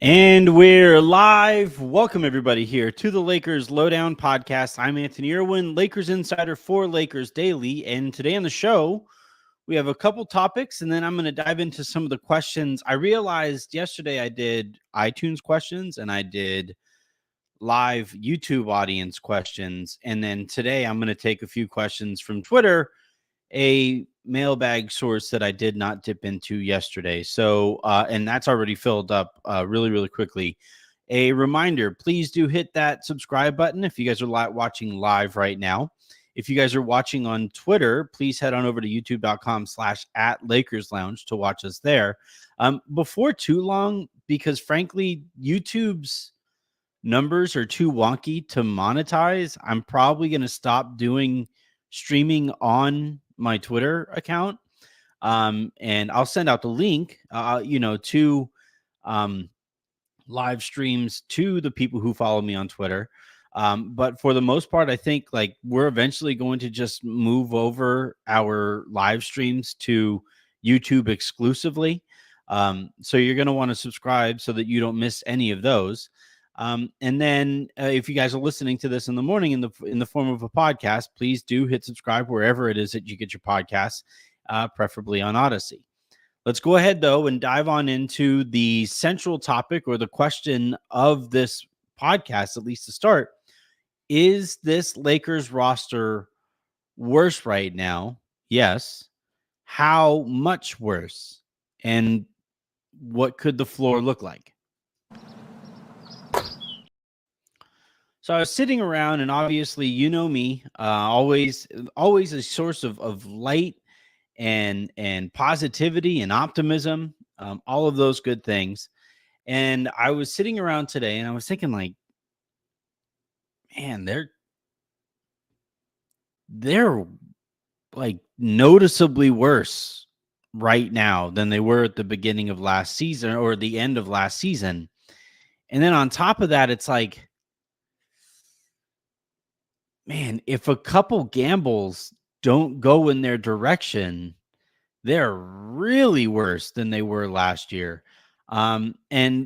And we're live. Welcome, everybody, here to the Lakers Lowdown Podcast. I'm Anthony Irwin, Lakers insider for Lakers Daily. And today on the show, we have a couple topics, and then I'm going to dive into some of the questions. I realized yesterday I did iTunes questions and I did live YouTube audience questions. And then today I'm going to take a few questions from Twitter, a mailbag source that I did not dip into yesterday. So, and that's already filled up really, really quickly. A reminder, please do hit that subscribe button if you guys are watching live right now. If you guys are watching on Twitter, please head on over to youtube.com/@LakersLounge to watch us there. Before too long, because frankly, YouTube's numbers are too wonky to monetize, I'm probably going to stop doing streaming on my Twitter account. And I'll send out the link, to live streams to the people who follow me on Twitter. But for the most part, I think like we're eventually going to just move over our live streams to YouTube exclusively. So you're going to want to subscribe so that you don't miss any of those. And then if you guys are listening to this in the morning in the form of a podcast, please do hit subscribe wherever it is that you get your podcasts, preferably on Odyssey. Let's go ahead, though, and dive on into the central topic or the question of this podcast, at least to start. Is this Lakers roster worse right now? Yes. How much worse? And what could the floor look like? So I was sitting around, and obviously, you know me, always a source of light and positivity and optimism, all of those good things. And I was sitting around today, and I was thinking, like, man, they're like noticeably worse right now than they were at the beginning of last season or the end of last season. And then on top of that, it's like, man, if a couple gambles don't go in their direction, they're really worse than they were last year. And,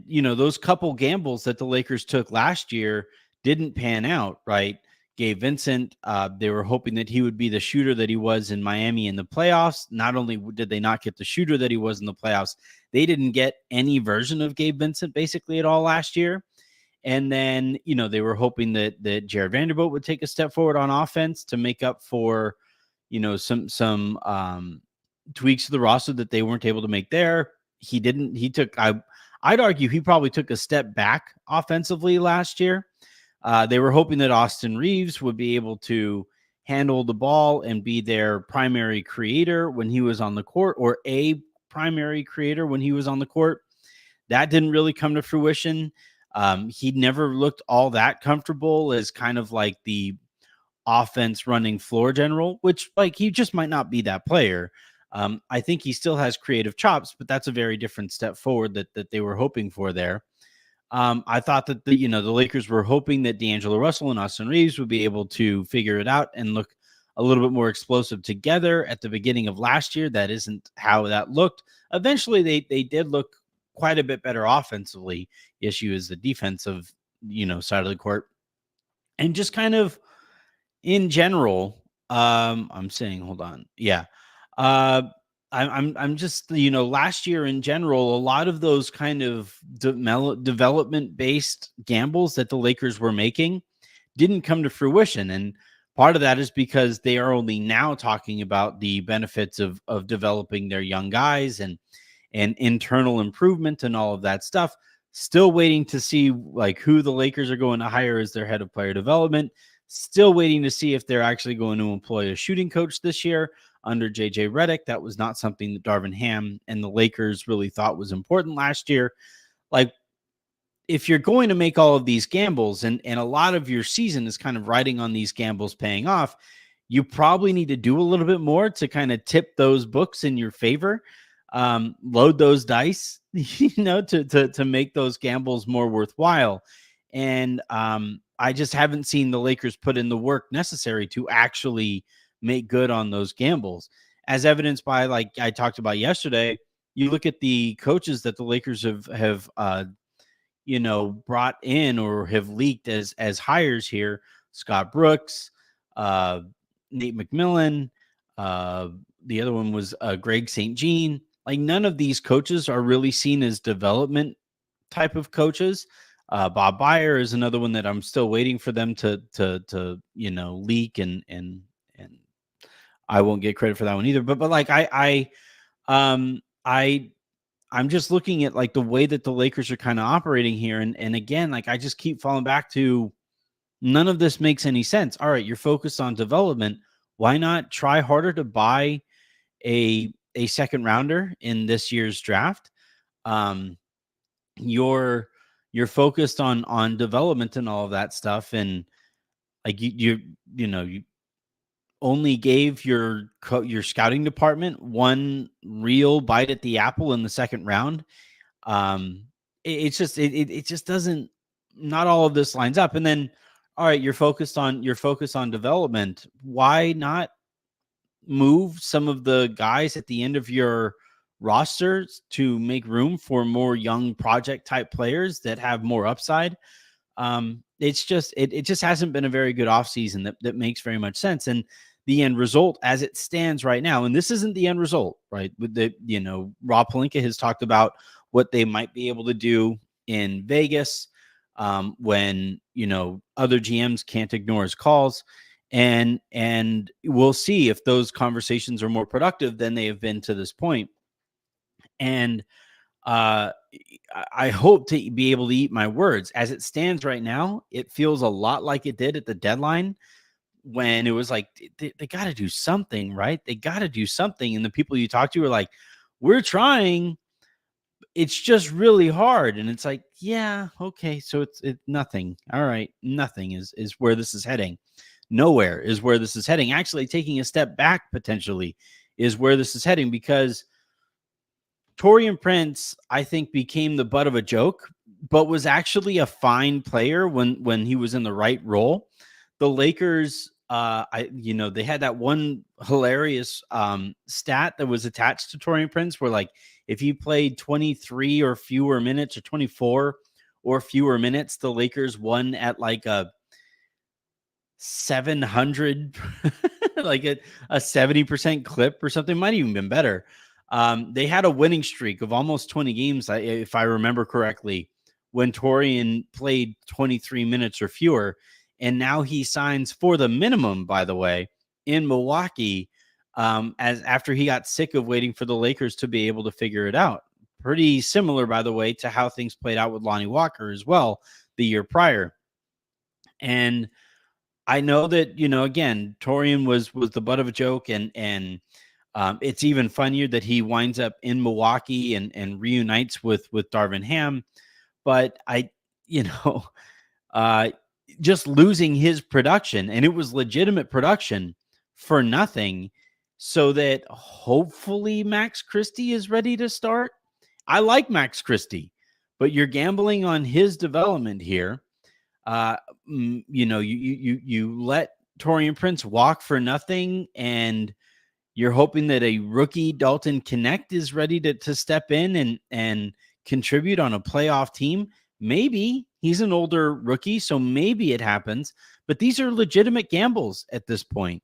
those couple gambles that the Lakers took last year didn't pan out, right? Gabe Vincent, they were hoping that he would be the shooter that he was in Miami in the playoffs. Not only did they not get the shooter that he was in the playoffs, they didn't get any version of Gabe Vincent basically at all last year. And then, they were hoping that Jared Vanderbilt would take a step forward on offense to make up for, some tweaks to the roster that they weren't able to make there. He didn't. I'd argue he probably took a step back offensively last year. They were hoping that Austin Reeves would be able to handle the ball and be their primary creator when he was on the court, or a primary creator when he was on the court. That didn't really come to fruition. He never looked all that comfortable as kind of like the offense running floor general, which like he just might not be that player. I think he still has creative chops, but that's a very different step forward that they were hoping for there. I thought that the Lakers were hoping that D'Angelo Russell and Austin Reeves would be able to figure it out and look a little bit more explosive together at the beginning of last year. That isn't how that looked. Eventually, they did look quite a bit better offensively. The issue is the defensive, side of the court. And just kind of in general, I'm saying, hold on. Yeah. I'm just, last year in general, a lot of those kind of development based gambles that the Lakers were making didn't come to fruition. And part of that is because they are only now talking about the benefits of developing their young guys and internal improvement and all of that stuff. Still waiting to see like who the Lakers are going to hire as their head of player development. Still waiting to see if they're actually going to employ a shooting coach this year under JJ Redick. That was not something that Darvin Ham and the Lakers really thought was important last year. Like, if you're going to make all of these gambles and a lot of your season is kind of riding on these gambles paying off, you probably need to do a little bit more to kind of tip those books in your favor, load those dice, to make those gambles more worthwhile. And I just haven't seen the Lakers put in the work necessary to actually make good on those gambles, as evidenced by, like I talked about yesterday. You look at the coaches that the Lakers have brought in or have leaked as hires here. Scott Brooks, Nate McMillan, the other one was Greg St. Jean. Like, none of these coaches are really seen as development type of coaches. Bob Byer is another one that I'm still waiting for them to leak, and I won't get credit for that one either. But like I'm just looking at like the way that the Lakers are kind of operating here, and again, like, I just keep falling back to, none of this makes any sense. All right, you're focused on development. Why not try harder to buy a second rounder in this year's draft? You're focused on development and all of that stuff, and like you only gave your scouting department one real bite at the apple in the second round. It's just it just doesn't. Not all of this lines up. And then, all right, you're focused on development. Why not move some of the guys at the end of your rosters to make room for more young project type players that have more upside? It's just it just hasn't been a very good offseason that makes very much sense. And the end result as it stands right now, and this isn't the end result, right? With the Rob Pelinka has talked about what they might be able to do in Vegas, when other GMs can't ignore his calls, and we'll see if those conversations are more productive than they have been to this point. And I hope to be able to eat my words. As it stands right now, it feels a lot like it did at the deadline, when it was like, they got to do something, right? They got to do something. And the people you talk to are like, we're trying. It's just really hard. And it's like, yeah, okay. So it's nothing. All right. Nothing is where this is heading. Nowhere is where this is heading. Actually, taking a step back potentially is where this is heading, because Taurean Prince, I think, became the butt of a joke, but was actually a fine player when he was in the right role. The Lakers, they had that one hilarious stat that was attached to Taurean Prince, where like, if he played 23 or fewer minutes, or 24 or fewer minutes, the Lakers won at like a 700, like a 70% clip or something. Might even been better. They had a winning streak of almost 20 games, if I remember correctly, when Taurean played 23 minutes or fewer. And now he signs for the minimum, by the way, in Milwaukee, as after he got sick of waiting for the Lakers to be able to figure it out. Pretty similar, by the way, to how things played out with Lonnie Walker as well the year prior. And I know that, again, Taurean was the butt of a joke, and it's even funnier that he winds up in Milwaukee and reunites with Darvin Ham. But just losing his production, and it was legitimate production, for nothing, so that hopefully Max Christie is ready to start. I like Max Christie, but you're gambling on his development here. You let Taurean Prince walk for nothing, and you're hoping that a rookie Dalton Knecht is ready to step in and contribute on a playoff team. Maybe he's an older rookie, so maybe it happens, but these are legitimate gambles at this point.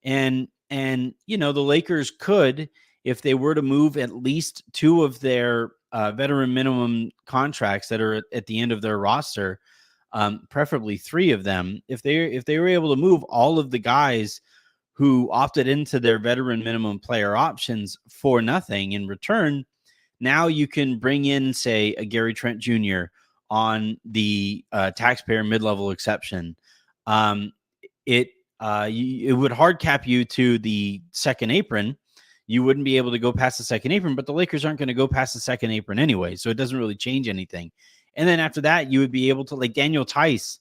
And the Lakers could, if they were to move at least two of their veteran minimum contracts that are at the end of their roster, preferably three of them, if they were able to move all of the guys who opted into their veteran minimum player options for nothing in return, now you can bring in, say, a Gary Trent Jr. on the taxpayer mid-level exception. It would hard cap you to the second apron. You wouldn't be able to go past the second apron, but the Lakers aren't going to go past the second apron anyway, so it doesn't really change anything. And then after that, you would be able to, like Daniel Tice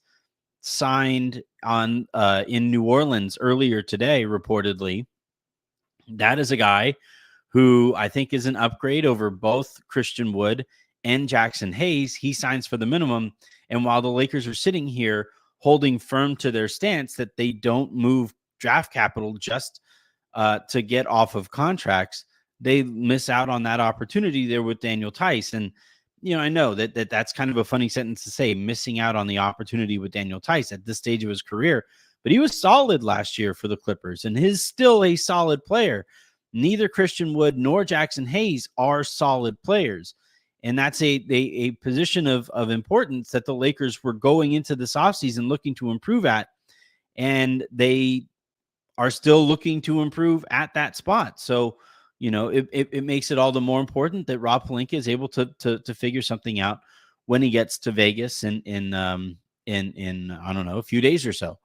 signed on in New Orleans earlier today, reportedly. That is a guy who I think is an upgrade over both Christian Wood and Jackson Hayes. He signs for the minimum. And while the Lakers are sitting here holding firm to their stance that they don't move draft capital just to get off of contracts, they miss out on that opportunity there with Daniel Tice. And, I know that's kind of a funny sentence to say, missing out on the opportunity with Daniel Tice at this stage of his career, but he was solid last year for the Clippers and is still a solid player. Neither Christian Wood nor Jackson Hayes are solid players. And that's a position of importance that the Lakers were going into this offseason looking to improve at. And they are still looking to improve at that spot. So, it makes it all the more important that Rob Pelinka is able to figure something out when he gets to Vegas in I don't know, a few days or so.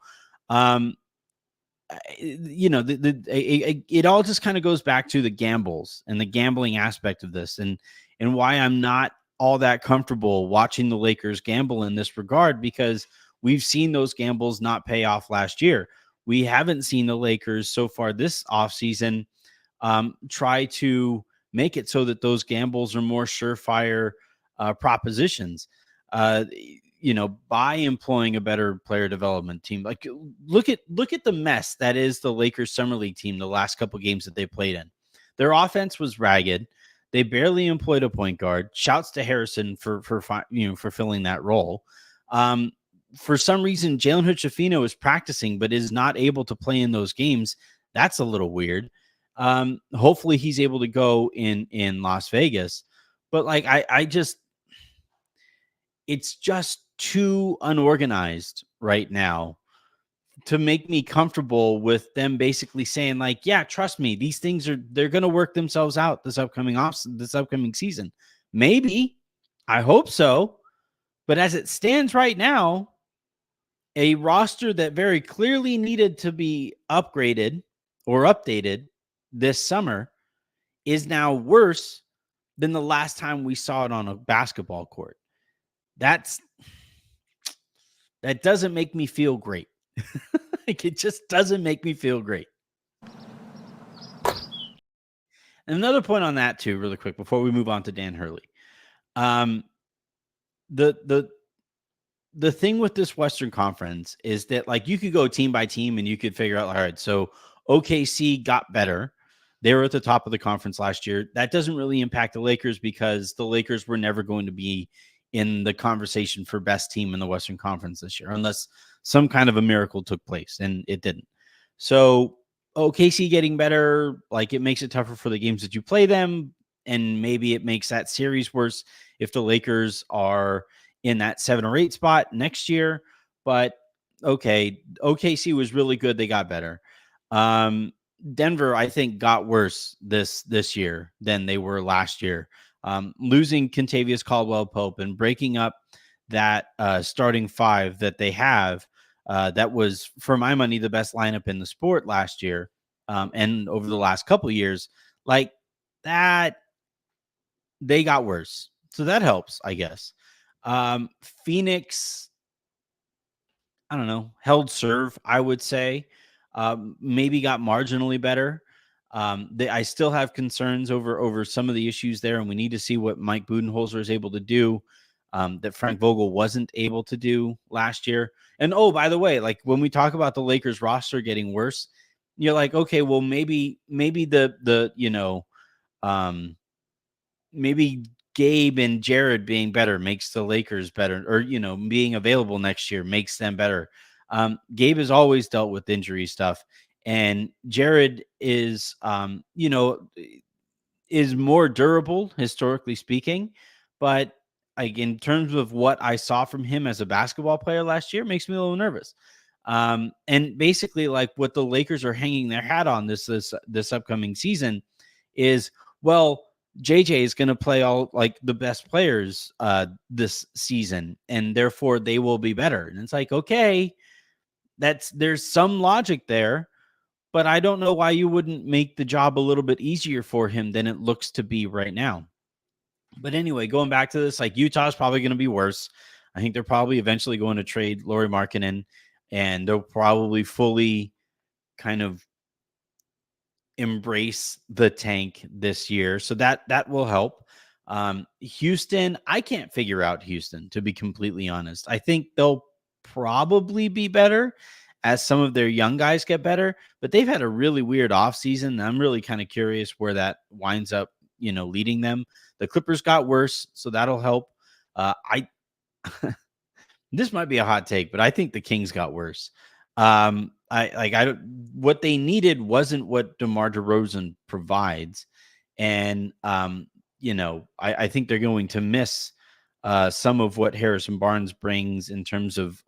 It all just kind of goes back to the gambles and the gambling aspect of this, and why I'm not all that comfortable watching the Lakers gamble in this regard, because we've seen those gambles not pay off last year. We haven't seen the Lakers so far this offseason try to make it so that those gambles are more surefire propositions. By employing a better player development team. Like look at the mess that is the Lakers Summer League team the last couple games that they played in. Their offense was ragged. They barely employed a point guard. Shouts to Harrison for filling that role. For some reason, Jalen Hood-Schifino is practicing but is not able to play in those games. That's a little weird. Hopefully he's able to go in Las Vegas. But like it's just too unorganized right now to make me comfortable with them basically saying like, yeah, trust me, these things they're going to work themselves out this upcoming season. Maybe, I hope so. But as it stands right now, a roster that very clearly needed to be upgraded or updated this summer is now worse than the last time we saw it on a basketball court. That doesn't make me feel great. Like, it just doesn't make me feel great. And another point on that too, really quick, before we move on to Dan Hurley. The thing with this Western Conference is that like you could go team by team and you could figure out, all right, so OKC got better. They were at the top of the conference last year. That doesn't really impact the Lakers because the Lakers were never going to be in the conversation for best team in the Western Conference this year, unless some kind of a miracle took place, and it didn't. So OKC getting better, like it makes it tougher for the games that you play them, and maybe it makes that series worse if the Lakers are in that 7 or 8 spot next year. But okay, OKC was really good. They got better. Denver, I think, got worse this year than they were last year. Losing Kentavious Caldwell-Pope and breaking up that starting 5 that they have, that was, for my money, the best lineup in the sport last year, and over the last couple of years, like that, they got worse. So that helps, I guess. Phoenix, I don't know, held serve, I would say. Maybe got marginally better. I still have concerns over some of the issues there, and we need to see what Mike Budenholzer is able to do that Frank Vogel wasn't able to do last year. And oh, by the way, like when we talk about the Lakers roster getting worse, you're like, okay, well maybe maybe Gabe and Jared being better makes the Lakers better, or being available next year makes them better. Gabe has always dealt with injury stuff, and Jared is is more durable historically speaking, but like in terms of what I saw from him as a basketball player last year, makes me a little nervous. And basically, like what the Lakers are hanging their hat on this upcoming season is, well, JJ is going to play all like the best players this season, and therefore they will be better. And it's like, okay, there's some logic there, but I don't know why you wouldn't make the job a little bit easier for him than it looks to be right now. But anyway, going back to this, like Utah's probably going to be worse. I think they're probably eventually going to trade Lauri Markkanen, and they'll probably fully kind of embrace the tank this year. So that will help. Houston, I can't figure out Houston, to be completely honest. I think they'll probably be better as some of their young guys get better, but they've had a really weird offseason. I'm really kind of curious where that winds up leading them. The Clippers got worse, so that'll help. I This might be a hot take, but I think the Kings got worse. I don't. What they needed wasn't what DeMar DeRozan provides, and I think they're going to miss some of what Harrison Barnes brings in terms of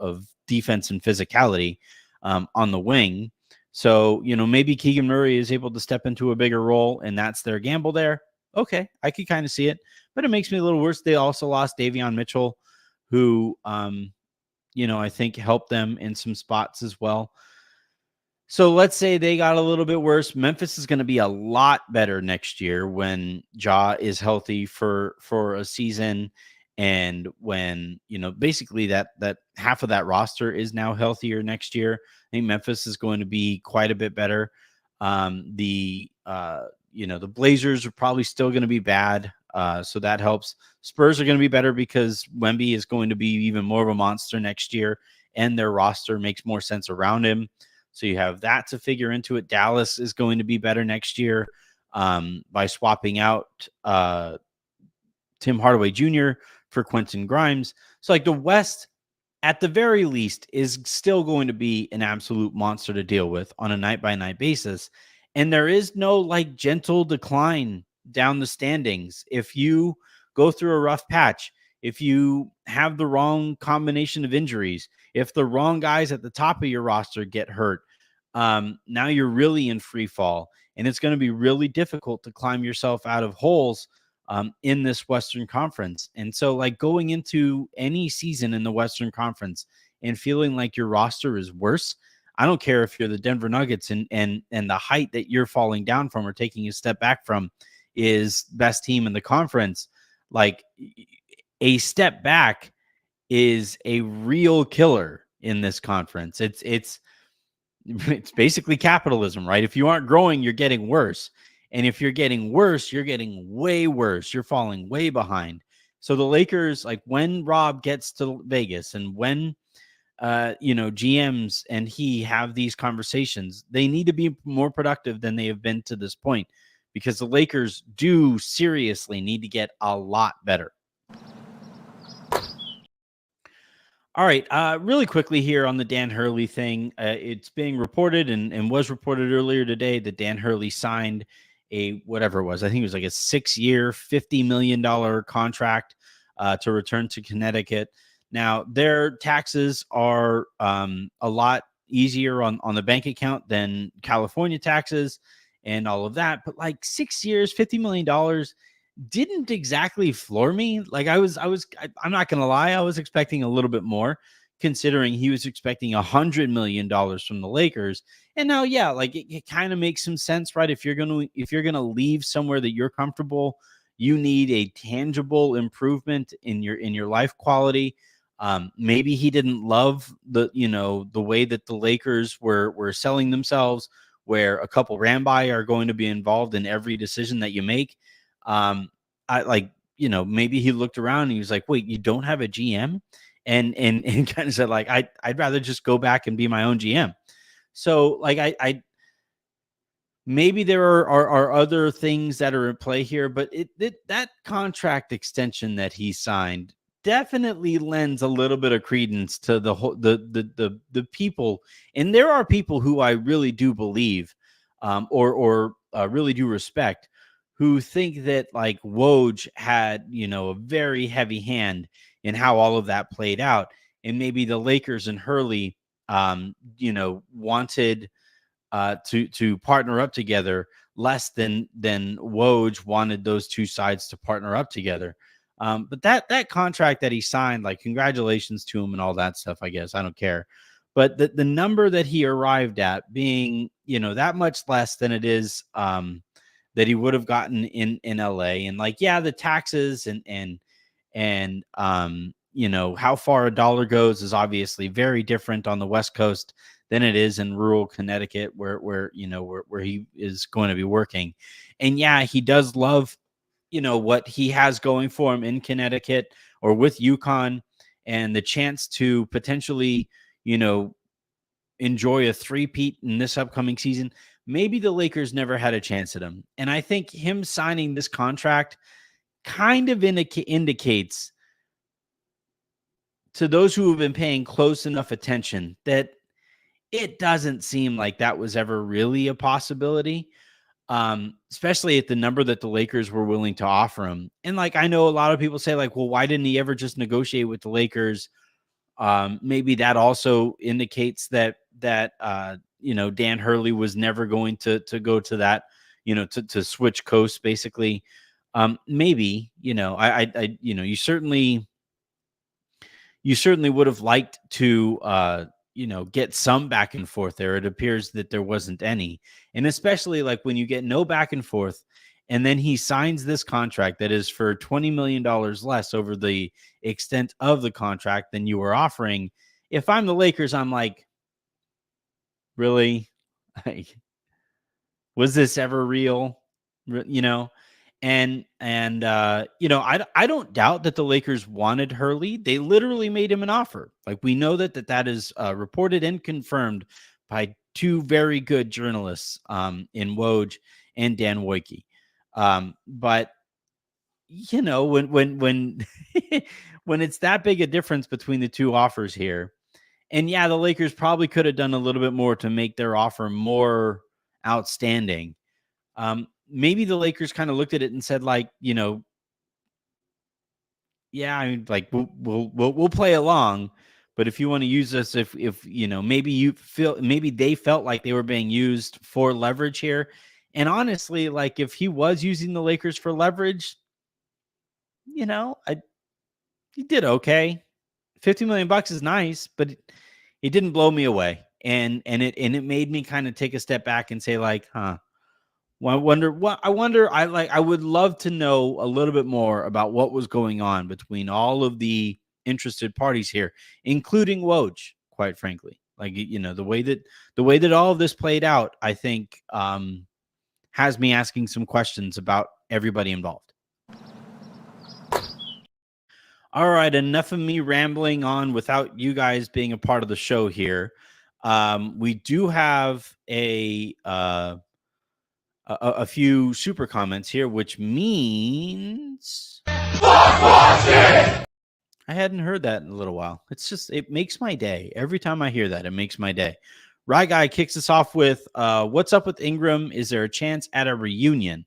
defense and physicality on the wing. So maybe Keegan Murray is able to step into a bigger role, and that's their gamble there. Okay, I could kind of see it, but it makes me a little worse. They also lost Davion Mitchell, who I think helped them in some spots as well. So let's say they got a little bit worse. Memphis is going to be a lot better next year when Ja is healthy for a season, and when basically that half of that roster is now healthier next year. I think Memphis is going to be quite a bit better. The Blazers are probably still going to be bad, so that helps. Spurs are going to be better because Wemby is going to be even more of a monster next year, and their roster makes more sense around him. So you have that to figure into it. Dallas is going to be better next year by swapping out Tim Hardaway Jr. for Quentin Grimes. So like the West, at the very least, is still going to be an absolute monster to deal with on a night-by-night basis. And there is no like gentle decline down the standings. If you go through a rough patch, if you have the wrong combination of injuries, if the wrong guys at the top of your roster get hurt, now you're really in free fall, and it's going to be really difficult to climb yourself out of holes in this Western Conference. And so like going into any season in the Western Conference and feeling like your roster is worse, I don't care if you're the Denver Nuggets and the height that you're falling down from or taking a step back from is best team in the conference. Like a step back is a real killer in this conference. It's basically capitalism, right? If you aren't growing, you're getting worse. And if you're getting worse, you're getting way worse. You're falling way behind. So the Lakers, like when Rob gets to Vegas and when GMs and he have these conversations, they need to be more productive than they have been to this point, because the Lakers do seriously need to get a lot better. All right, really quickly here on the Dan Hurley thing. It's being reported and was reported earlier today that Dan Hurley signed a whatever it was. I think it was like a 6-year, $50 million contract to return to Connecticut. Now, their taxes are a lot easier on the bank account than California taxes and all of that. But like 6 years, $50 million didn't exactly floor me. Like I'm not going to lie. I was expecting a little bit more, considering he was expecting $100 million from the Lakers. And now, yeah, like it kind of makes some sense, right? If you're going to leave somewhere that you're comfortable, you need a tangible improvement in your life quality. Maybe he didn't love the way that the Lakers were selling themselves, where a couple Ramby are going to be involved in every decision that you make. Maybe he looked around and he was like, wait, you don't have a GM? And kind of said like, I'd rather just go back and be my own GM. So like, I maybe there are other things that are in play here, but that contract extension that he signed definitely lends a little bit of credence to the whole, the people. And there are people who I really do believe, or really do respect, who think that like Woj had, a very heavy hand in how all of that played out. And maybe the Lakers and Hurley, wanted to partner up together less than Woj wanted those two sides to partner up together. But that contract that he signed, like, congratulations to him and all that stuff, I guess. I don't care. But the number that he arrived at being, that much less than it is that he would have gotten in LA. And like, yeah, the taxes and how far a dollar goes is obviously very different on the West Coast than it is in rural Connecticut, where he is going to be working. And yeah, he does love, what he has going for him in Connecticut or with UConn, and the chance to potentially, enjoy a three-peat in this upcoming season. maybe the Lakers never had a chance at him. And I think him signing this contract kind of indicates to those who have been paying close enough attention that it doesn't seem like that was ever really a possibility, especially at the number that the Lakers were willing to offer him. And like, I know a lot of people say like, well, why didn't he ever just negotiate with the Lakers? Maybe that also indicates that Dan Hurley was never going to go to that, to switch coasts basically. Maybe, you certainly would have liked to get some back and forth there. It appears that there wasn't any. And especially like when you get no back and forth, and then he signs this contract that is for $20 million less over the extent of the contract than you were offering. If I'm the Lakers, I'm like, really? Like, was this ever real? I don't doubt that the Lakers wanted Hurley. They literally made him an offer. Like, we know that is reported and confirmed by two very good journalists, in Woj and Dan Wojcicki. But when when it's that big a difference between the two offers here, and yeah, the Lakers probably could have done a little bit more to make their offer more outstanding. Maybe the Lakers kind of looked at it and said, like, yeah, I mean, like, we'll play along, but if you want to use us, if maybe they felt like they were being used for leverage here. And honestly, like, if he was using the Lakers for leverage, he did okay. $50 million is nice, but it didn't blow me away. And it made me kind of take a step back and say, like, well, I would love to know a little bit more about what was going on between all of the interested parties here, including Woj, quite frankly. Like, the way that all of this played out, I think, has me asking some questions about everybody involved. All right, enough of me rambling on without you guys being a part of the show here. We do have a few super comments here, which means I hadn't heard that in a little while. It makes my day. Every time I hear that, it makes my day. Rye Guy kicks us off with, what's up with Ingram? Is there a chance at a reunion?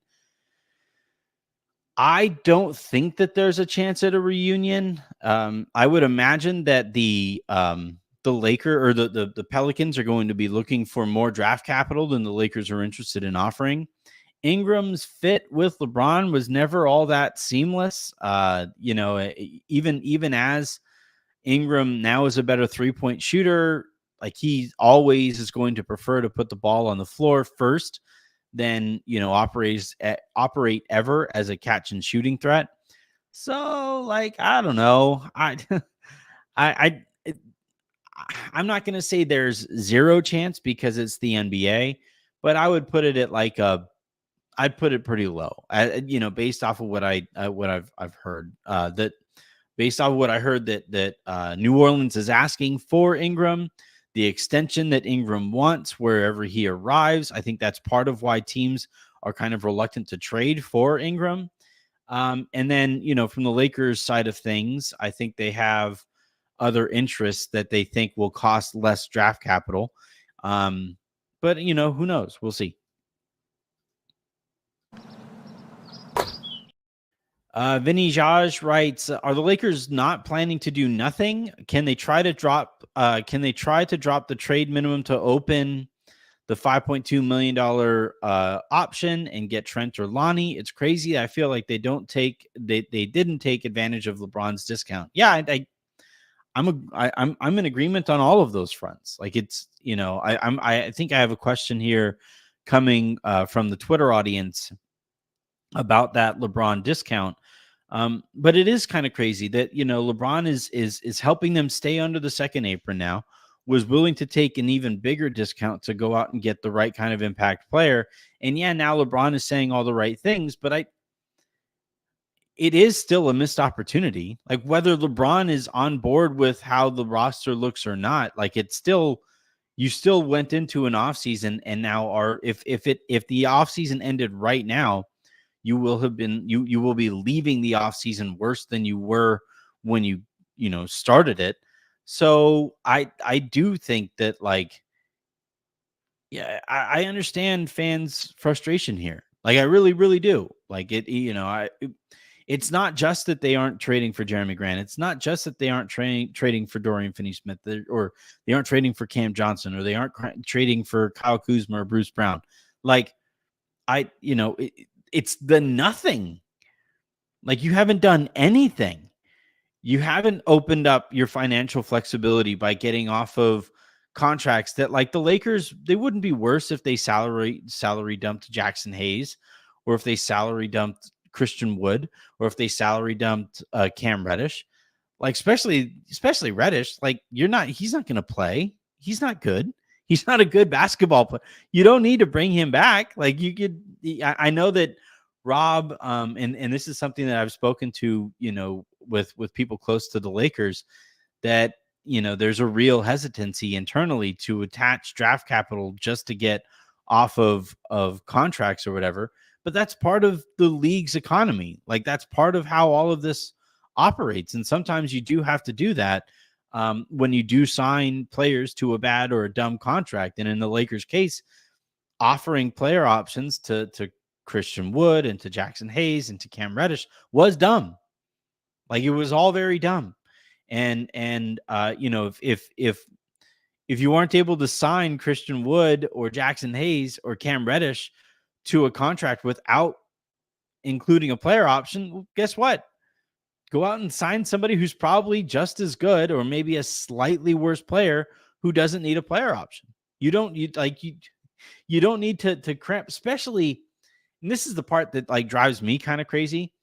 I don't think that there's a chance at a reunion. I would imagine that the Laker or the Pelicans are going to be looking for more draft capital than the Lakers are interested in offering. Ingram's fit with LeBron was never all that seamless. Even as Ingram now is a better 3-point shooter, like, he always is going to prefer to put the ball on the floor first than operate ever as a catch and shooting threat. So, like, I don't know. I'm not going to say there's zero chance because it's the NBA, but I would put it at like I'd put it pretty low. Based off of what I've heard, that based off of what I heard that New Orleans is asking for Ingram, the extension that Ingram wants wherever he arrives. I think that's part of why teams are kind of reluctant to trade for Ingram. And then, from the Lakers side of things, I think they have other interests that they think will cost less draft capital. But, who knows? We'll see. Vinny Jaj writes, are the Lakers not planning to do nothing? Can they try to drop the trade minimum to open the $5.2 million option and get Trent or Lonnie? It's crazy. I feel like they didn't take advantage of LeBron's discount. Yeah, I'm in agreement on all of those fronts. Like, it's, I think I have a question here coming from the Twitter audience about that LeBron discount. But it is kind of crazy that, LeBron is helping them stay under the second apron now, was willing to take an even bigger discount to go out and get the right kind of impact player. And yeah, now LeBron is saying all the right things, but it is still a missed opportunity. Like, whether LeBron is on board with how the roster looks or not, like, it's still, You still went into an offseason and now are if the offseason ended right now, you will have been you will be leaving the offseason worse than you were when you started it. So I do think that, like, yeah, I understand fans' frustration here. Like, I really, really do. Like, it's not just that they aren't trading for Jeremy Grant. It's not just that they aren't trading for Dorian Finney-Smith, or they aren't trading for Cam Johnson, or they aren't trading for Kyle Kuzma or Bruce Brown. Like, it's the nothing. Like, you haven't done anything. You haven't opened up your financial flexibility by getting off of contracts that, like, the Lakers, they wouldn't be worse if they salary dumped Jackson Hayes, or if they salary dumped Christian Wood, or if they salary dumped Cam Reddish. Like, especially Reddish, like, he's not going to play. He's not good. He's not a good basketball player. You don't need to bring him back. Like, you could, I know that Rob, and this is something that I've spoken to, with people close to the Lakers, that, there's a real hesitancy internally to attach draft capital just to get off of contracts or whatever. But that's part of the league's economy. Like, that's part of how all of this operates. And sometimes you do have to do that when you do sign players to a bad or a dumb contract. And in the Lakers' case, offering player options to Christian Wood and to Jackson Hayes and to Cam Reddish was dumb. Like, it was all very dumb. And if you weren't able to sign Christian Wood or Jackson Hayes or Cam Reddish to a contract without including a player option, well, guess what? Go out and sign somebody who's probably just as good, or maybe a slightly worse player who doesn't need a player option. You don't need to cramp, especially, and this is the part that, like, drives me kind of crazy.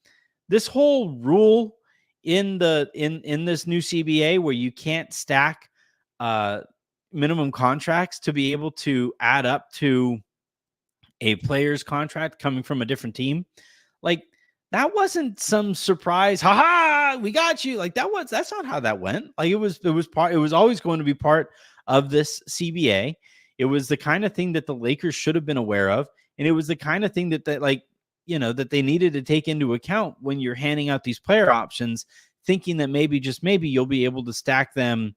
This whole rule in this new CBA, where you can't stack minimum contracts to be able to add up to a player's contract coming from a different team. Like, that wasn't some surprise. Ha ha, we got you. Like, that's not how that went. Like, it was always going to be part of this CBA. It was the kind of thing that the Lakers should have been aware of. And it was the kind of thing that that they needed to take into account when you're handing out these player options, thinking that maybe, just maybe, you'll be able to stack them,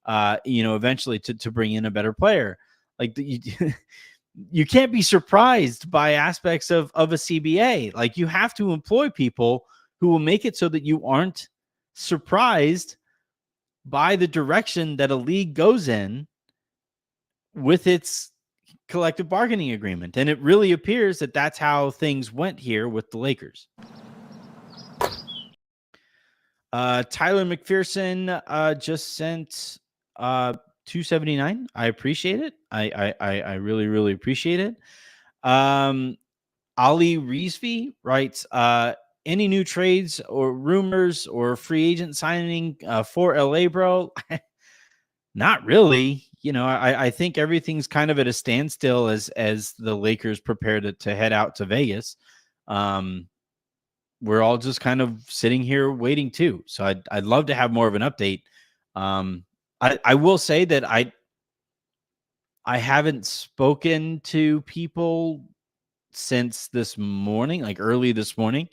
eventually to bring in a better player. Like, you can't be surprised by aspects of a CBA. Like, you have to employ people who will make it so that you aren't surprised by the direction that a league goes in with its collective bargaining agreement. And it really appears that that's how things went here with the Lakers. Tyler McPherson just sent $2.79. I appreciate it. I really, really appreciate it. Ali Reesby writes, any new trades or rumors or free agent signing for LA, bro? Not really. I think everything's kind of at a standstill as the Lakers prepare to head out to Vegas. We're all just kind of sitting here waiting too. So I'd love to have more of an update. I will say that I haven't spoken to people since this morning, like early this morning.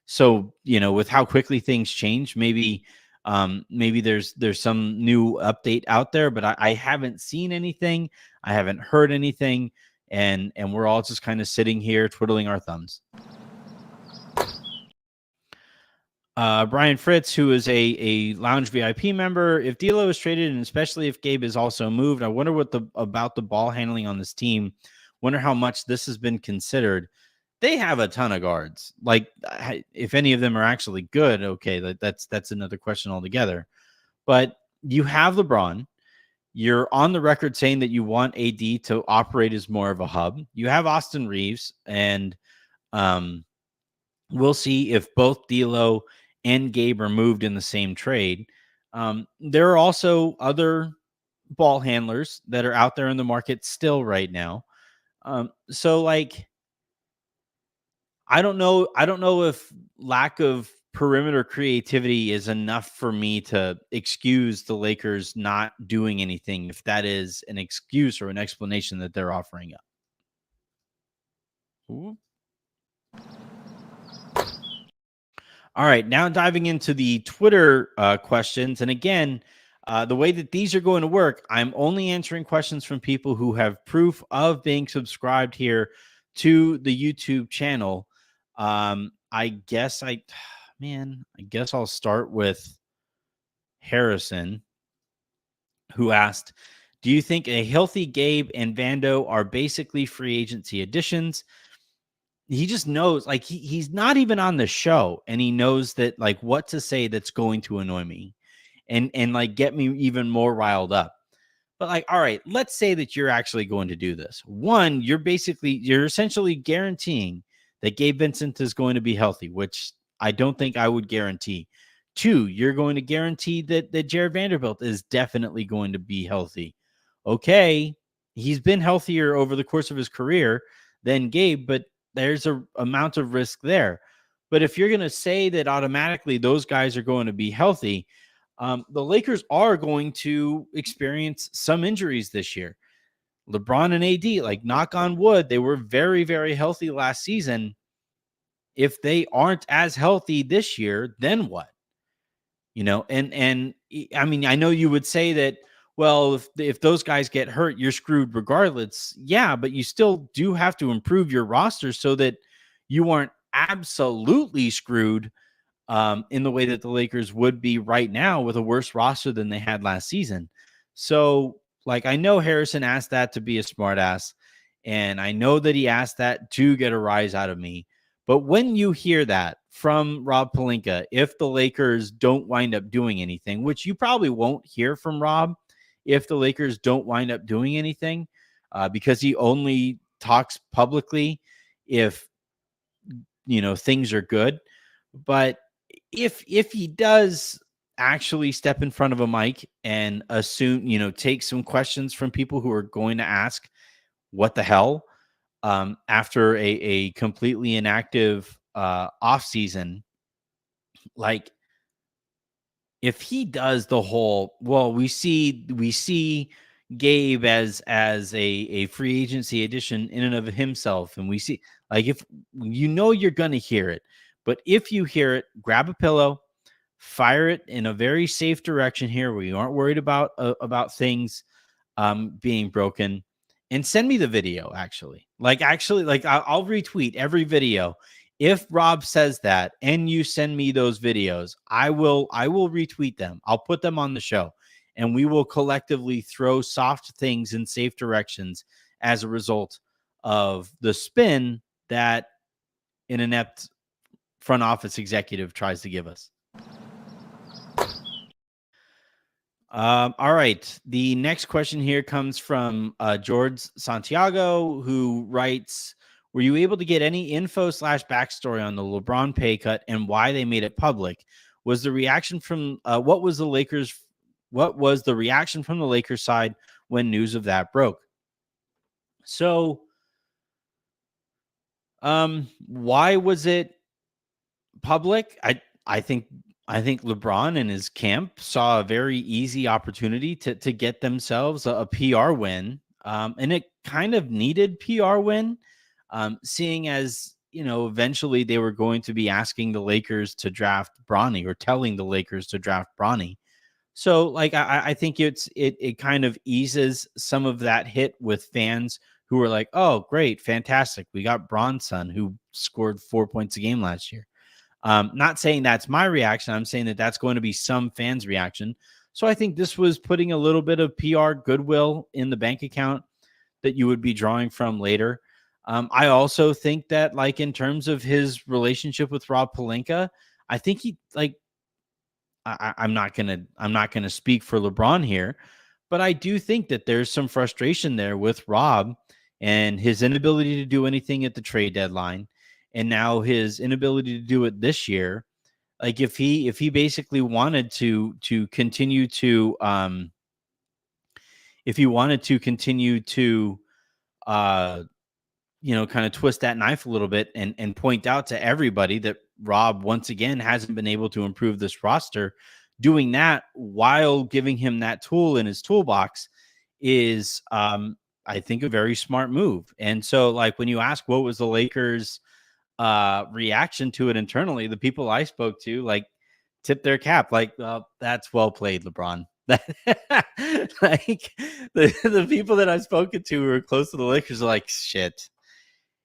So, with how quickly things change, maybe there's some new update out there, but I haven't seen anything. I haven't heard anything. And we're all just kind of sitting here twiddling our thumbs. Brian Fritz, who is a Lounge VIP member, if D'Lo is traded, and especially if Gabe is also moved, I wonder about the ball handling on this team. Wonder how much this has been considered. They have a ton of guards. Like, if any of them are actually good, okay, that's another question altogether. But you have LeBron. You're on the record saying that you want AD to operate as more of a hub. You have Austin Reeves, and we'll see if both D'Lo and Gabe are moved in the same trade. There are also other ball handlers that are out there in the market still right now. So, like, I don't know if lack of perimeter creativity is enough for me to excuse the Lakers not doing anything, if that is an excuse or an explanation that they're offering up. Ooh. All right, now diving into the Twitter questions. And again, the way that these are going to work, I'm only answering questions from people who have proof of being subscribed here to the YouTube channel. I guess I guess I'll start with Harrison, who asked, do you think a healthy Gabe and Vando are basically free agency additions? He just knows, like, he's not even on the show, and he knows that, like, what to say that's going to annoy me and like get me even more riled up. But like, all right, let's say that you're actually going to do this. One, you're essentially guaranteeing that Gabe Vincent is going to be healthy, which I don't think I would guarantee. Two, you're going to guarantee that Jared Vanderbilt is definitely going to be healthy. Okay, he's been healthier over the course of his career than Gabe, but there's a amount of risk there. But if you're going to say that automatically those guys are going to be healthy, the Lakers are going to experience some injuries this year. LeBron and AD, like, knock on wood, they were very, very healthy last season. If they aren't as healthy this year, then what? And I mean, I know you would say that, well, if those guys get hurt, you're screwed regardless. Yeah, but you still do have to improve your roster so that you aren't absolutely screwed in the way that the Lakers would be right now with a worse roster than they had last season. So, like, I know Harrison asked that to be a smartass, and I know that he asked that to get a rise out of me. But when you hear that from Rob Pelinka, if the Lakers don't wind up doing anything, which you probably won't hear from Rob if the Lakers don't wind up doing anything, because he only talks publicly if, things are good. But if he does actually step in front of a mic and assume, take some questions from people who are going to ask what the hell, after a completely inactive off season, like, if he does the whole, well, we see Gabe as a free agency addition in and of himself, and we see, like, if you're gonna hear it, but if you hear it, grab a pillow, fire it in a very safe direction here where you aren't worried about things being broken, and send me the video. Like, I'll retweet every video. If Rob says that and you send me those videos, I will retweet them. I'll put them on the show, and we will collectively throw soft things in safe directions as a result of the spin that an inept front office executive tries to give us. All right. The next question here comes from George Santiago, who writes, were you able to get any info / backstory on the LeBron pay cut and why they made it public? Was the reaction from what was the reaction from the Lakers side when news of that broke? So, why was it public? I think LeBron and his camp saw a very easy opportunity to get themselves a PR win, and it kind of needed PR win, seeing as, eventually they were going to be asking the Lakers to draft Bronny, or telling the Lakers to draft Bronny. So, like, I think it kind of eases some of that hit with fans who were like, oh, great, fantastic, we got Bronson, who scored 4 points a game last year. Not saying that's my reaction. I'm saying that that's going to be some fans' reaction. So I think this was putting a little bit of PR goodwill in the bank account that you would be drawing from later. I also think that, like, in terms of his relationship with Rob Pelinka, I think he, like, I'm not gonna speak for LeBron here, but I do think that there's some frustration there with Rob and his inability to do anything at the trade deadline, and now his inability to do it this year. Like, if he basically wanted to continue to if he wanted to continue to kind of twist that knife a little bit and point out to everybody that Rob once again hasn't been able to improve this roster. Doing that while giving him that tool in his toolbox is, I think, a very smart move. And so, like, when you ask what was the Lakers' reaction to it internally, the people I spoke to, like, tip their cap, like, that's well played, LeBron. Like, the people that I've spoken to who are close to the Lakers are like, shit,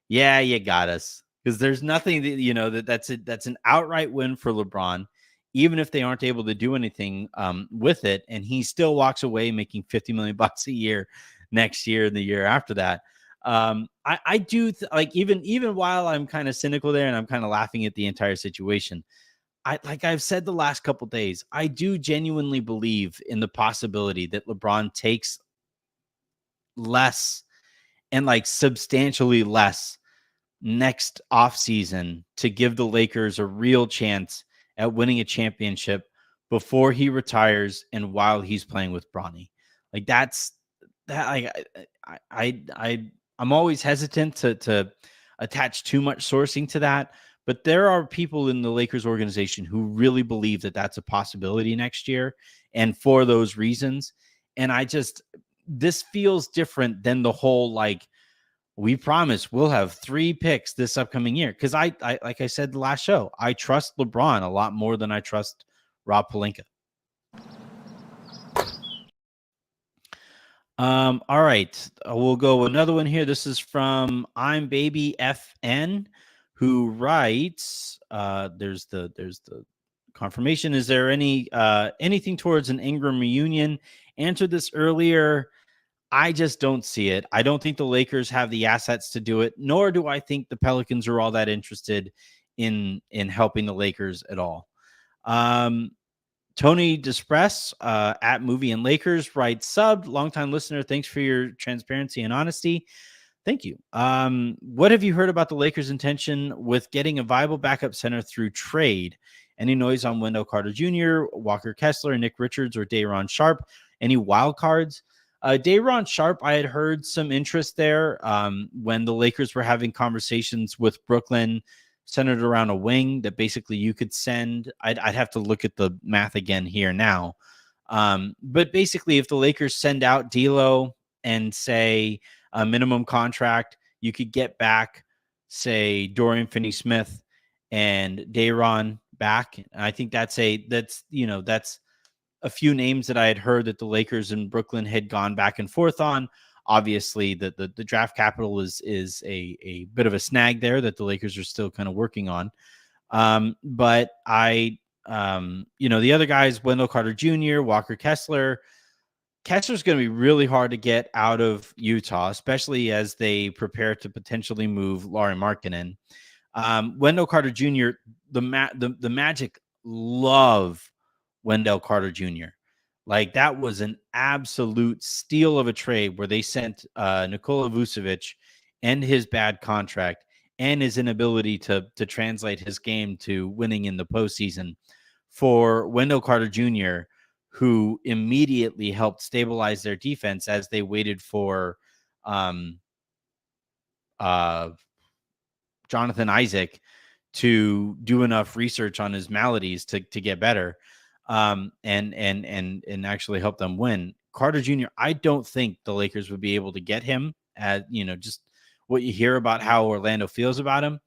yeah, you got us. Because there's nothing that, that's an outright win for LeBron, even if they aren't able to do anything with it. And he still walks away making $50 million a year next year and the year after that. I do like, even while I'm kind of cynical there and I'm kind of laughing at the entire situation, like I've said the last couple days, I do genuinely believe in the possibility that LeBron takes less and like substantially less next offseason to give the Lakers a real chance at winning a championship before he retires and while he's playing with Bronny. Like that's that I'm always hesitant to attach too much sourcing to that, but there are people in the Lakers organization who really believe that that's a possibility next year, and for those reasons. And this feels different than the whole, like, we promise we'll have 3 picks this upcoming year. Because I like I said the last show, I trust LeBron a lot more than I trust Rob Pelinka. All right, we'll go another one here. This is from I'm Baby FN, who writes, there's the confirmation. Is there anything towards an Ingram reunion? Answered this earlier. I just don't see it. I don't think the Lakers have the assets to do it, nor do I think the Pelicans are all that interested in helping the Lakers at all. Tony Despress at Movie and Lakers writes, sub, longtime listener, thanks for your transparency and honesty. Thank you. What have you heard about the Lakers' intention with getting a viable backup center through trade? Any noise on Wendell Carter Jr., Walker Kessler, Nick Richards, or Day'Ron Sharpe? Any wild cards? Day'Ron Sharpe, I had heard some interest there when the Lakers were having conversations with Brooklyn centered around a wing that basically you could send. I'd have to look at the math again here now. But basically, if the Lakers send out D'Lo and say a minimum contract, you could get back, say, Dorian Finney-Smith and Day'Ron back. And I think that's a few names that I had heard that the Lakers and Brooklyn had gone back and forth on. Obviously, the draft capital is a bit of a snag there that the Lakers are still kind of working on. But the other guys, Wendell Carter Jr., Walker Kessler. Kessler's going to be really hard to get out of Utah, especially as they prepare to potentially move Lauri Markkanen. Wendell Carter Jr., the Magic love Wendell Carter Jr. Like, that was an absolute steal of a trade where they sent Nikola Vucevic and his bad contract and his inability to translate his game to winning in the postseason for Wendell Carter Jr., who immediately helped stabilize their defense as they waited for Jonathan Isaac to do enough research on his maladies to get better, and actually help them win. Carter Jr., I don't think the Lakers would be able to get him, as just what you hear about how Orlando feels about him.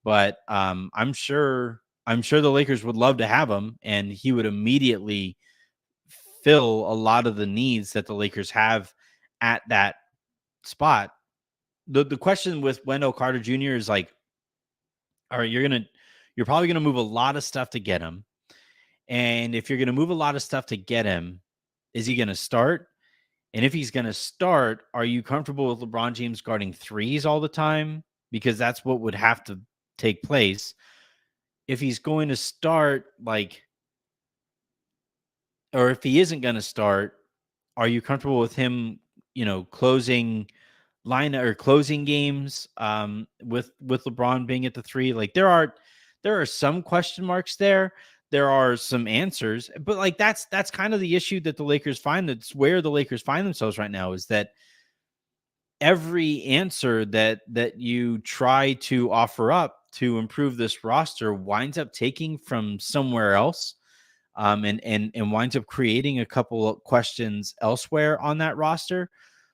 But I'm sure the Lakers would love to have him, and he would immediately fill a lot of the needs that the Lakers have at that spot. The question with Wendell Carter Jr. is like, all right, you're probably gonna move a lot of stuff to get him. And if you're gonna move a lot of stuff to get him, is he gonna start? And if he's gonna start, are you comfortable with LeBron James guarding threes all the time? Because that's what would have to take place. If he's going to start, or if he isn't gonna start, are you comfortable with him, closing games with LeBron being at the 3? Like, there are some question marks there. There are some answers, but that's kind of the issue that the Lakers find. That's where the Lakers find themselves right now, is that every answer that you try to offer up to improve this roster winds up taking from somewhere else, and winds up creating a couple of questions elsewhere on that roster.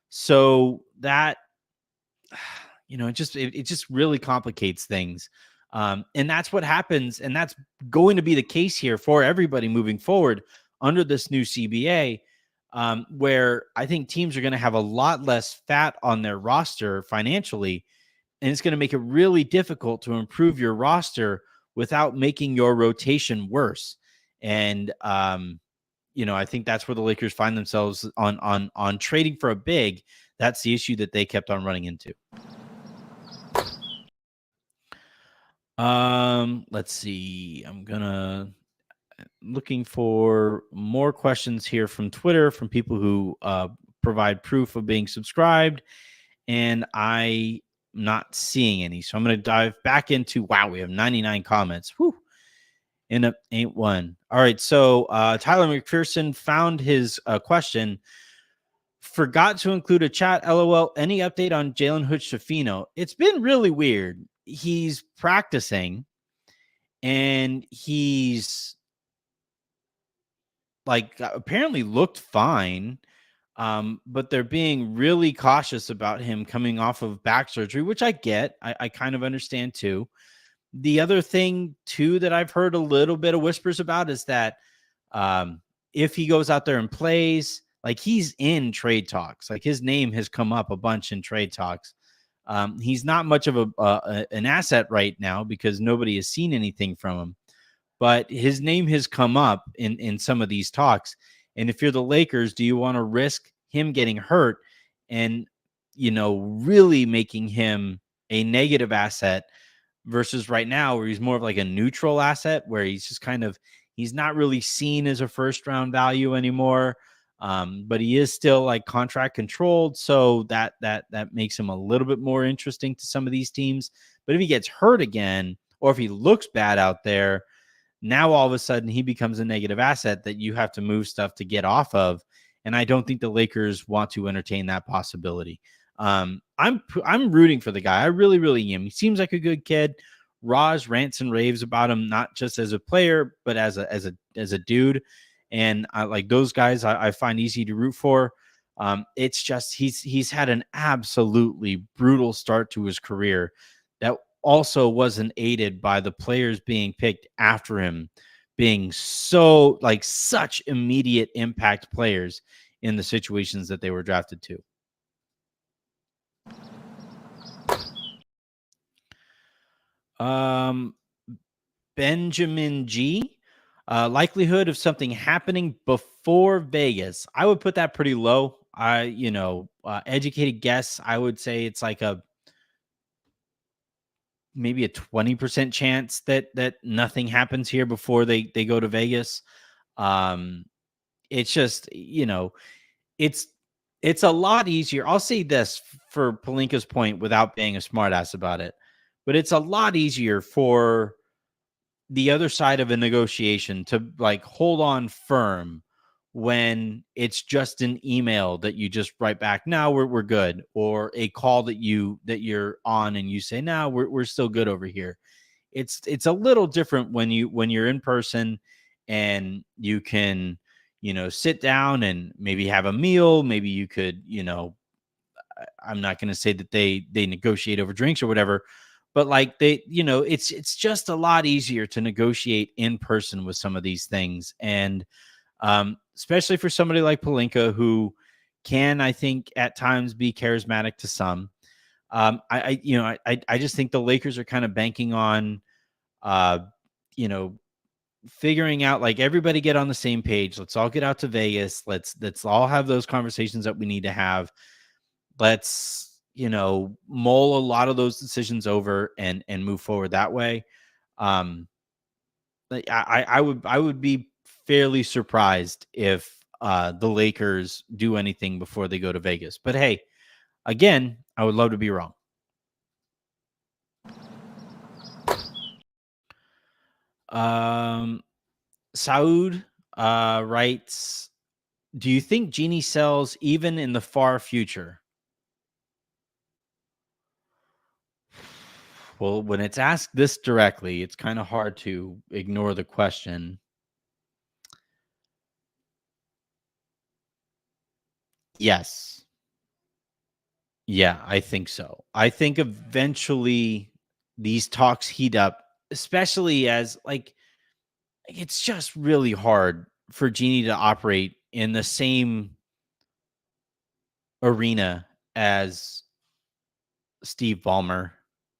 So that, it just really complicates things. And that's what happens. And that's going to be the case here for everybody moving forward under this new CBA, where I think teams are going to have a lot less fat on their roster financially. And it's going to make it really difficult to improve your roster without making your rotation worse. And, I think that's where the Lakers find themselves on trading for a big. That's the issue that they kept on running into. Let's see. I'm looking for more questions here from Twitter from people who provide proof of being subscribed, and I'm not seeing any. So I'm going to dive back into, wow, we have 99 comments. Whew. Ain't one. All right. So Tyler McPherson found his question. Forgot to include a chat. LOL. Any update on Jalen Hood-Schifino? It's been really weird. He's practicing and he's apparently looked fine. But they're being really cautious about him coming off of back surgery, which I get. I kind of understand too. The other thing too that I've heard a little bit of whispers about is that if he goes out there and plays, like he's in trade talks, like his name has come up a bunch in trade talks. He's not much of an asset right now because nobody has seen anything from him, but his name has come up in some of these talks. And if you're the Lakers, do you want to risk him getting hurt and, really making him a negative asset versus right now where he's more of like a neutral asset where he's just he's not really seen as a first round value anymore. But he is still like contract controlled. So that makes him a little bit more interesting to some of these teams. But if he gets hurt again, or if he looks bad out there, now all of a sudden he becomes a negative asset that you have to move stuff to get off of. And I don't think the Lakers want to entertain that possibility. I'm rooting for the guy. I really, really am. He seems like a good kid. Raj rants and raves about him, not just as a player, but as a dude. And I like those guys. I find easy to root for. It's just he's had an absolutely brutal start to his career that also wasn't aided by the players being picked after him being such immediate impact players in the situations that they were drafted to. Benjamin G. Likelihood of something happening before Vegas. I would put that pretty low. Educated guess, I would say it's like maybe a 20% chance that nothing happens here before they go to Vegas. It's just, it's a lot easier. I'll say this for Pelinka's point without being a smartass about it, but it's a lot easier for the other side of a negotiation to hold on firm when it's just an email that you just write back, "No, we're good," or a call that you're on and you say, "No, we're still good over here." It's a little different when you're in person and you can, sit down and maybe have a meal. Maybe you could, I'm not going to say that they negotiate over drinks or whatever, but it's just a lot easier to negotiate in person with some of these things. And especially for somebody like Pelinka, who can, I think, at times be charismatic to some. I just think the Lakers are kind of banking on, figuring out everybody get on the same page. Let's all get out to Vegas. Let's all have those conversations that we need to have. Let's, mull a lot of those decisions over and move forward that way. I would be fairly surprised if the Lakers do anything before they go to Vegas. But hey, again, I would love to be wrong. Saud writes, do you think Genie sells even in the far future? Well, when it's asked this directly, it's kind of hard to ignore the question. Yes. Yeah, I think so. I think eventually these talks heat up, especially as it's just really hard for Jeannie to operate in the same arena as Steve Ballmer,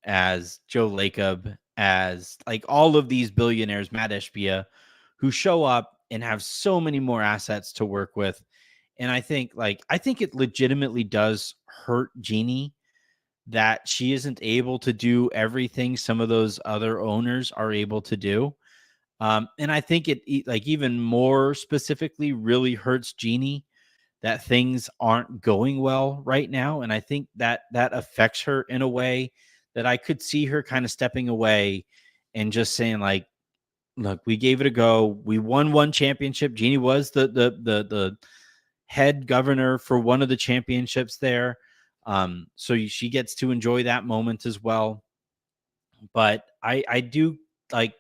as Joe Lacob, as like all of these billionaires, Matt Ishbia, who show up and have so many more assets to work with. And I think it legitimately does hurt Jeannie that she isn't able to do everything some of those other owners are able to do. And I think like even more specifically really hurts Jeannie that things aren't going well right now. And I think that that affects her in a way that I could see her kind of stepping away and just saying like, look, we gave it a go. We won one championship. Jeannie was the head governor for one of the championships there. So she gets to enjoy that moment as well. But I do like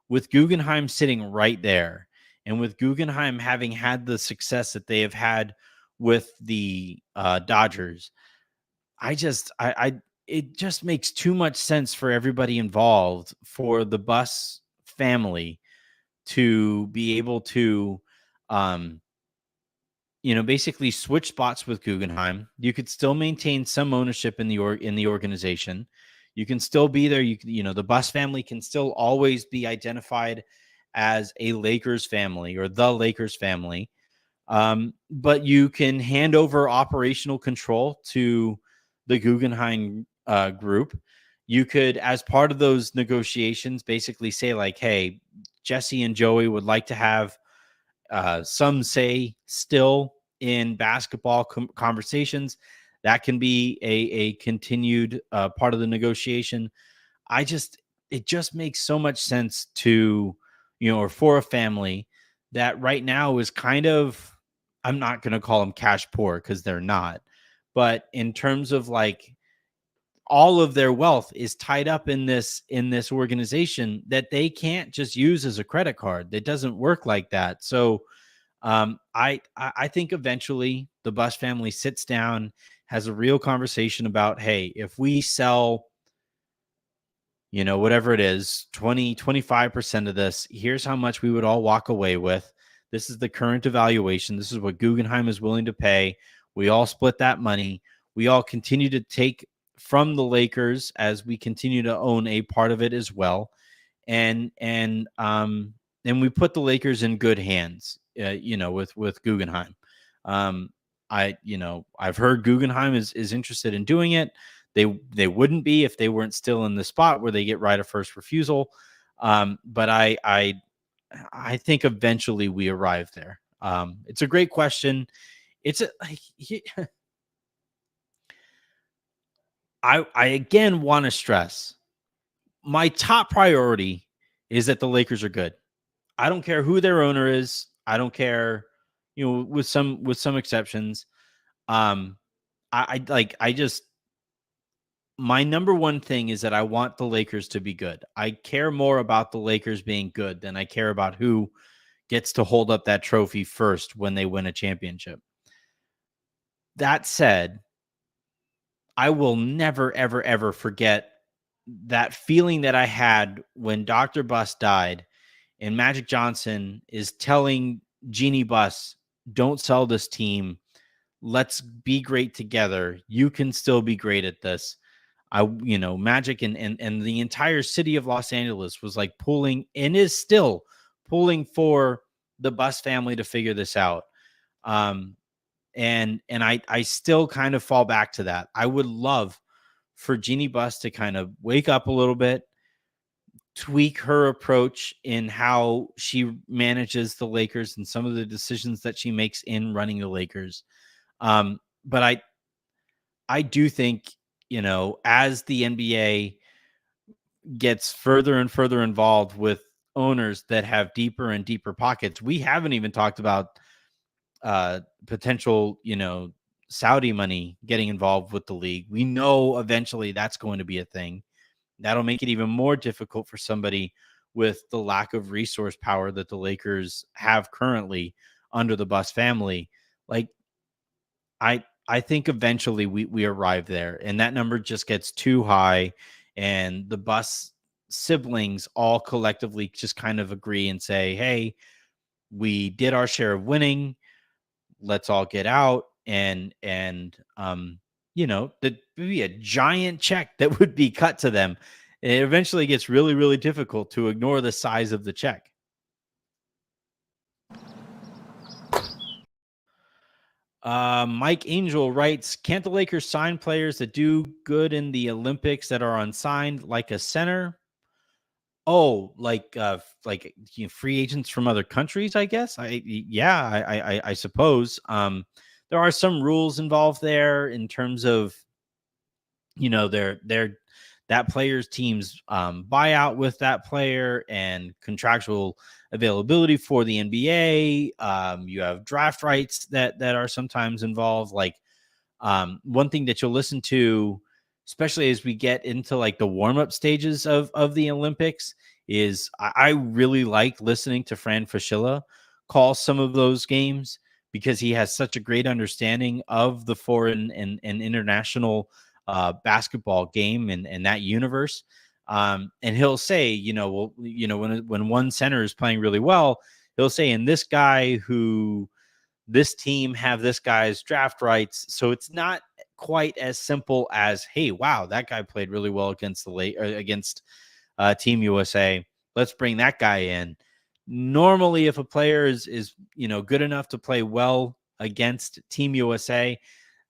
with Guggenheim sitting right there, and with Guggenheim having had the success that they have had with the Dodgers, I it just makes too much sense for everybody involved for the Bus family to be able to um basically switch spots with Guggenheim. You could still maintain some ownership in the organization. You can still be there. The Bus family can still always be identified as a Lakers family or the Lakers family. But you can hand over operational control to the Guggenheim group. You could, as part of those negotiations, basically say like, "Hey, Jesse and Joey would like to have some say still in basketball conversations." That can be a continued part of the negotiation. It just makes so much sense to, or for a family that right now is kind of, I'm not going to call them cash poor because they're not, but in terms of like all of their wealth is tied up in this organization that they can't just use as a credit card. It doesn't work like that. So I think eventually the Bus family sits down, has a real conversation about, hey, if we sell, whatever it is, 20-25% of this, here's how much we would all walk away with. This is the current evaluation. This is what Guggenheim is willing to pay. We all split that money. We all continue to take from the Lakers as we continue to own a part of it as well. And we put the Lakers in good hands, with Guggenheim. I've heard Guggenheim is interested in doing it. They wouldn't be if they weren't still in the spot where they get right of first refusal. But I think eventually we arrive there. It's a great question. It's a, I again want to stress my top priority is that the Lakers are good. I don't care who their owner is. I don't care, with some exceptions. Um, I just my number one thing is that I want the Lakers to be good. I care more about the Lakers being good than I care about who gets to hold up that trophy first when they win a championship. That said, I will never, ever, ever forget that feeling that I had when Dr. Bus died and Magic Johnson is telling Jeannie Buss, don't sell this team. Let's be great together. You can still be great at this. Magic and the entire city of Los Angeles was like pulling and is still pulling for the Buss family to figure this out. And I still kind of fall back to that. I would love for Jeannie Buss to kind of wake up a little bit, tweak her approach in how she manages the Lakers and some of the decisions that she makes in running the Lakers. But I do think, as the NBA gets further and further involved with owners that have deeper and deeper pockets, we haven't even talked about potential, Saudi money getting involved with the league. We know eventually that's going to be a thing. That'll make it even more difficult for somebody with the lack of resource power that the Lakers have currently under the Buss family. Like, I think eventually we arrive there, and that number just gets too high, and the Buss siblings all collectively just kind of agree and say, "Hey, we did our share of winning. Let's all get out." There'd be a giant check that would be cut to them. It eventually gets really, really difficult to ignore the size of the check. Mike Angel writes, can't the Lakers sign players that do good in the Olympics that are unsigned, like a center? Oh, free agents from other countries, I guess. I suppose. There are some rules involved there in terms of, their that player's team's buyout with that player and contractual availability for the NBA. You have draft rights that are sometimes involved. Like, one thing that you'll listen to, especially as we get into like the warm-up stages of the Olympics, is I really like listening to Fran Fraschilla call some of those games, because he has such a great understanding of the foreign and international basketball game and that universe. And he'll say, when one center is playing really well, he'll say, and this team have this guy's draft rights. So it's not quite as simple as, hey, wow, that guy played really well against against Team USA. Let's bring that guy in. Normally, if a player is good enough to play well against Team USA,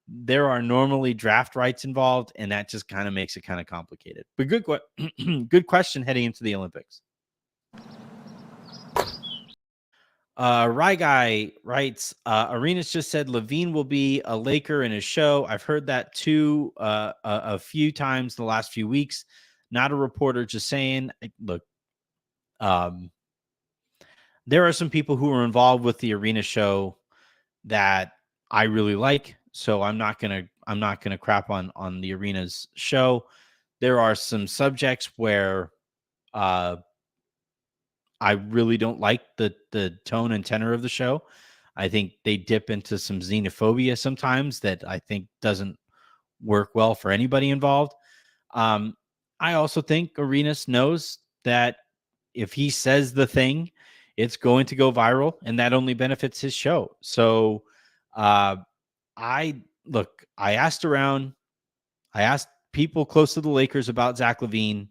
there are normally draft rights involved, and that just kind of makes it kind of complicated. But good question heading into the Olympics. Rye Guy writes, Arenas just said LaVine will be a Laker in his show. I've heard that too a few times the last few weeks. Not a reporter, just saying. Look, there are some people who are involved with the Arena show that I really like, so I'm not gonna crap on the Arena's show. There are some subjects where I really don't like the tone and tenor of the show. I think they dip into some xenophobia sometimes that I think doesn't work well for anybody involved. I also think Arenas knows that if he says the thing, it's going to go viral, and that only benefits his show. So I asked around. I asked people close to the Lakers about Zach LaVine.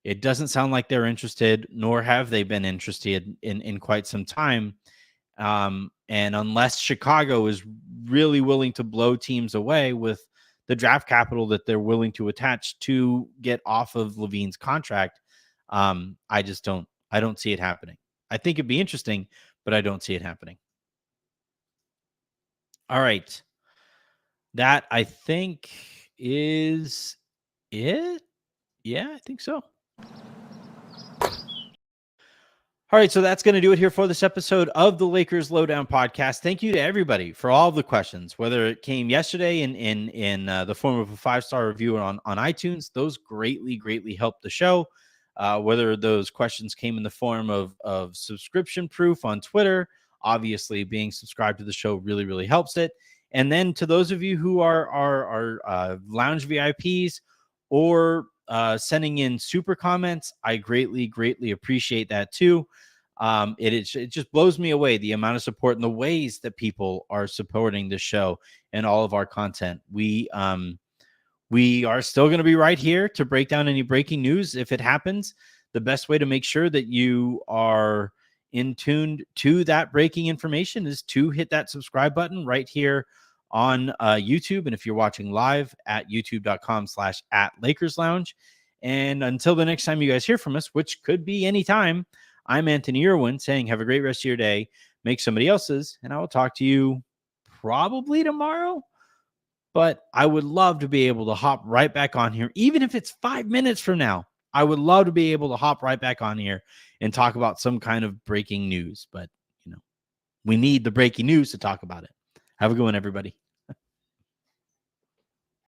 It doesn't sound like they're interested, nor have they been interested in quite some time. And unless Chicago is really willing to blow teams away with the draft capital that they're willing to attach to get off of LaVine's contract, I don't see it happening. I think it'd be interesting, but I don't see it happening. All right. That, I think, is it. Yeah, I think so. All right, so that's going to do it here for this episode of the Lakers Lowdown podcast. Thank you to everybody for all of the questions, whether it came yesterday in the form of a 5-star review on iTunes. Those greatly helped the show. Whether those questions came in the form of subscription proof on Twitter, obviously being subscribed to the show really helps it. And then to those of you who are lounge VIPs or sending in super comments, I greatly appreciate that too. It just blows me away, the amount of support and the ways that people are supporting the show and all of our content. We are still going to be right here to break down any breaking news if it happens. The best way to make sure that you are in tune to that breaking information is to hit that subscribe button right here on YouTube. And if you're watching live, at youtube.com/@LakersLounge. And until the next time you guys hear from us, which could be anytime, I'm Anthony Irwin saying have a great rest of your day. Make somebody else's. And I will talk to you probably tomorrow. But I would love to be able to hop right back on here, even if it's 5 minutes from now. I would love to be able to hop right back on here and talk about some kind of breaking news. But, we need the breaking news to talk about it. Have a good one, everybody.